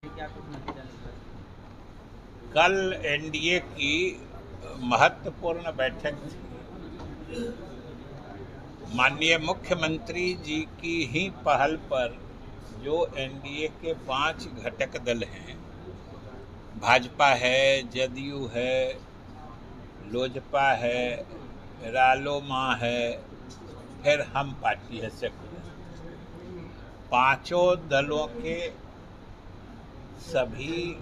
क्या कुछ नतीजा निकला? कल एनडीए की महत्वपूर्ण बैठक थी। माननीय मुख्यमंत्री जी की ही पहल पर जो एनडीए के 5 घटक दल हैं, भाजपा है, जदयू है, लोजपा है, रालोमा है, फिर हम पार्टी है सेकुलर, पांचों दलों के सभी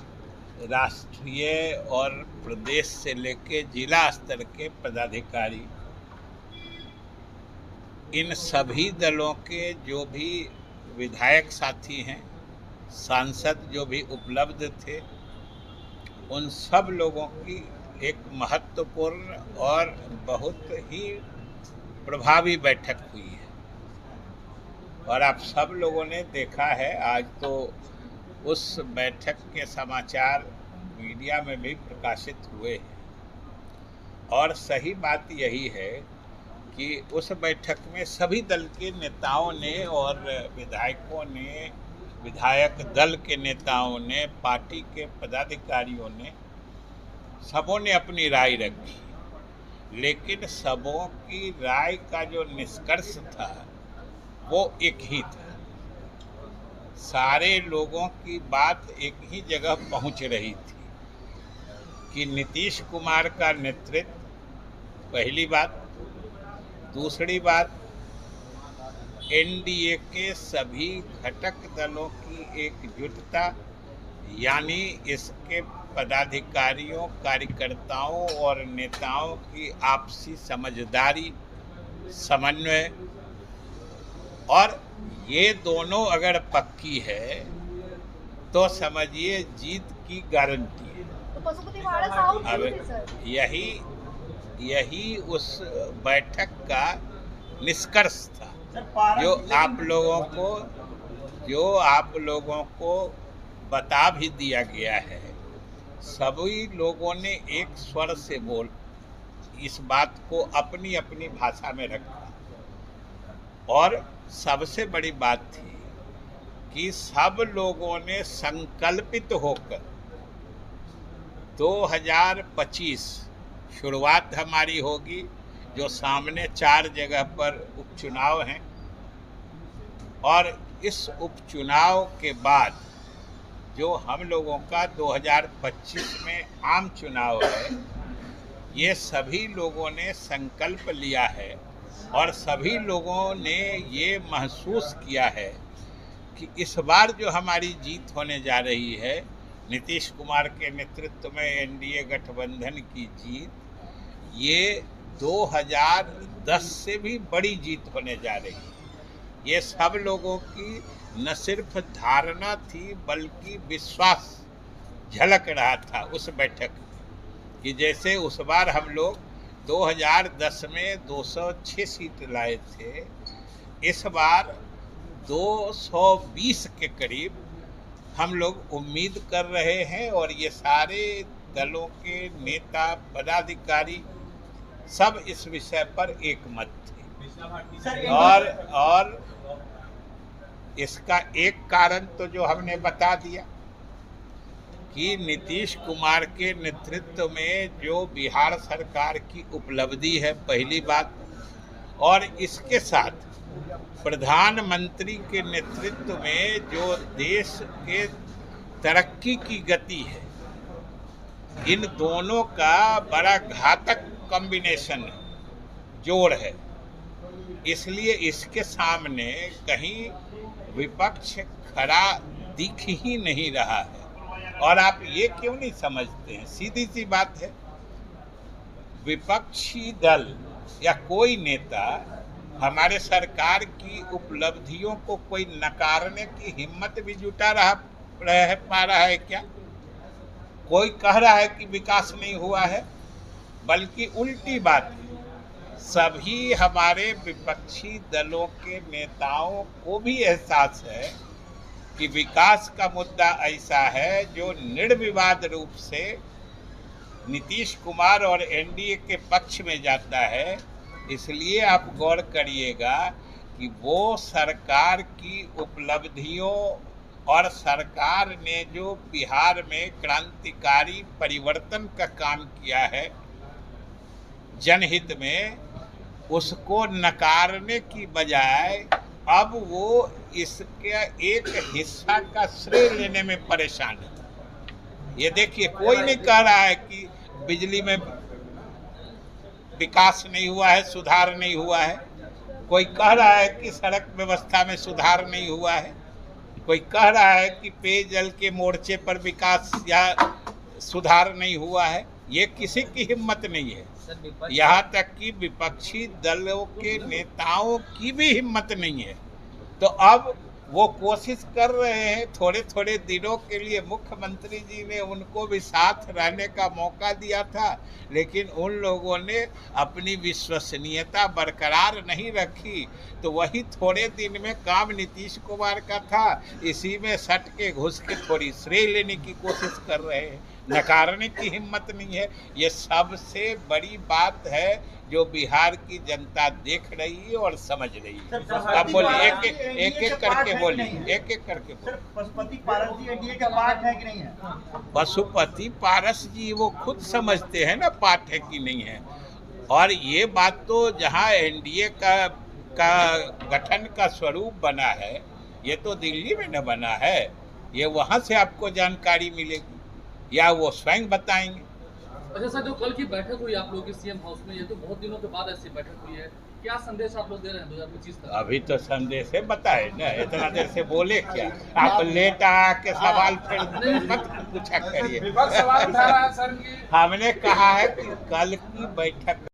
राष्ट्रीय और प्रदेश से लेके जिला स्तर के पदाधिकारी, इन सभी दलों के जो भी विधायक साथी हैं, सांसद जो भी उपलब्ध थे, उन सब लोगों की एक महत्वपूर्ण और बहुत ही प्रभावी बैठक हुई है। और आप सब लोगों ने देखा है, आज तो उस बैठक के समाचार मीडिया में भी प्रकाशित हुए हैं। और सही बात यही है कि उस बैठक में सभी दल के नेताओं ने और विधायकों ने, विधायक दल के नेताओं ने, पार्टी के पदाधिकारियों ने, सबों ने अपनी राय रखी। लेकिन सबों की राय का जो निष्कर्ष था वो एक ही था। सारे लोगों की बात एक ही जगह पहुंच रही थी कि नीतीश कुमार का नेतृत्व, पहली बात। दूसरी बात, एनडीए के सभी घटक दलों की एकजुटता, यानी इसके पदाधिकारियों, कार्यकर्ताओं और नेताओं की आपसी समझदारी, समन्वय, और ये दोनों अगर पक्की है तो समझिए जीत की गारंटी है। अब यही उस बैठक का निष्कर्ष था, जो आप लोगों को बता भी दिया गया है। सभी लोगों ने एक स्वर से बोल इस बात को अपनी अपनी भाषा में रखा। और सबसे बड़ी बात थी कि सब लोगों ने संकल्पित होकर 2025 शुरुआत हमारी होगी, जो सामने 4 जगह पर उपचुनाव हैं, और इस उपचुनाव के बाद जो हम लोगों का 2025 में आम चुनाव है, ये सभी लोगों ने संकल्प लिया है। और सभी लोगों ने ये महसूस किया है कि इस बार जो हमारी जीत होने जा रही है, नीतीश कुमार के नेतृत्व में एनडीए गठबंधन की जीत, ये 2010 से भी बड़ी जीत होने जा रही है। ये सब लोगों की न सिर्फ धारणा थी बल्कि विश्वास झलक रहा था उस बैठक में, कि जैसे उस बार हम लोग 2010 में 206 सीट लाए थे, इस बार 220 के करीब हम लोग उम्मीद कर रहे हैं। और ये सारे दलों के नेता, पदाधिकारी सब इस विषय पर एकमत थे। और इसका एक कारण तो जो हमने बता दिया कि नीतीश कुमार के नेतृत्व में जो बिहार सरकार की उपलब्धि है, पहली बात। और इसके साथ प्रधानमंत्री के नेतृत्व में जो देश के तरक्की की गति है, इन दोनों का बड़ा घातक कॉम्बिनेशन है, जोड़ है। इसलिए इसके सामने कहीं विपक्ष खड़ा दिख ही नहीं रहा है। और आप ये क्यों नहीं समझते हैं? सीधी सी बात है, विपक्षी दल या कोई नेता हमारे सरकार की उपलब्धियों को कोई नकारने की हिम्मत भी जुटा पा रहा है क्या? कोई कह रहा है कि विकास नहीं हुआ है? बल्कि उल्टी बात है, सभी हमारे विपक्षी दलों के नेताओं को भी एहसास है कि विकास का मुद्दा ऐसा है जो निर्विवाद रूप से नीतीश कुमार और एनडीए के पक्ष में जाता है। इसलिए आप गौर करिएगा कि वो सरकार की उपलब्धियों और सरकार ने जो बिहार में क्रांतिकारी परिवर्तन का काम किया है जनहित में, उसको नकारने की बजाय अब वो इसके एक हिस्सा का श्रेय लेने में परेशान है। ये देखिए, कोई नहीं कह रहा है कि बिजली में विकास नहीं हुआ है, सुधार नहीं हुआ है। कोई कह रहा है कि सड़क व्यवस्था में सुधार नहीं हुआ है। कोई कह रहा है कि पेयजल के मोर्चे पर विकास या सुधार नहीं हुआ है। ये किसी की हिम्मत नहीं है। यहाँ तक कि विपक्षी दलों के नेताओं की भी हिम्मत नहीं है। तो अब वो कोशिश कर रहे हैं, थोड़े थोड़े दिनों के लिए मुख्यमंत्री जी ने उनको भी साथ रहने का मौका दिया था, लेकिन उन लोगों ने अपनी विश्वसनीयता बरकरार नहीं रखी। तो वही थोड़े दिन में काम नीतीश कुमार का था, इसी में सट के घुस के थोड़ी श्रेय लेने की कोशिश कर रहे हैं। नकारने की हिम्मत नहीं है। ये सबसे बड़ी बात है जो बिहार की जनता देख रही है और समझ रही है। आप बोलिए, एक एक करके बोलिए, एक एक करके बोलिए। पशुपति पारस जी एनडीए का पार्ट है कि नहीं है? पशुपति पारस जी वो खुद समझते हैं ना पार्ट है कि नहीं है। और ये बात तो जहाँ एनडीए का गठन का स्वरूप बना है, ये तो दिल्ली में न बना है। ये वहाँ से आपको जानकारी मिलेगी या वो स्वयं बताएंगे। अच्छा सर, जो कल की बैठक हुई आप लोगों की सीएम हाउस में, ये तो बहुत दिनों के बाद ऐसी बैठक हुई है, क्या संदेश आप लोग दे रहे हैं 2025 तक? अभी तो संदेश है, बताए ना, इतना देर से बोले क्या? आप लेट आके सवाल फिर मत पूछा करिए। सवाल उठा रहा है सर की। हमने कहा है कि कल की बैठक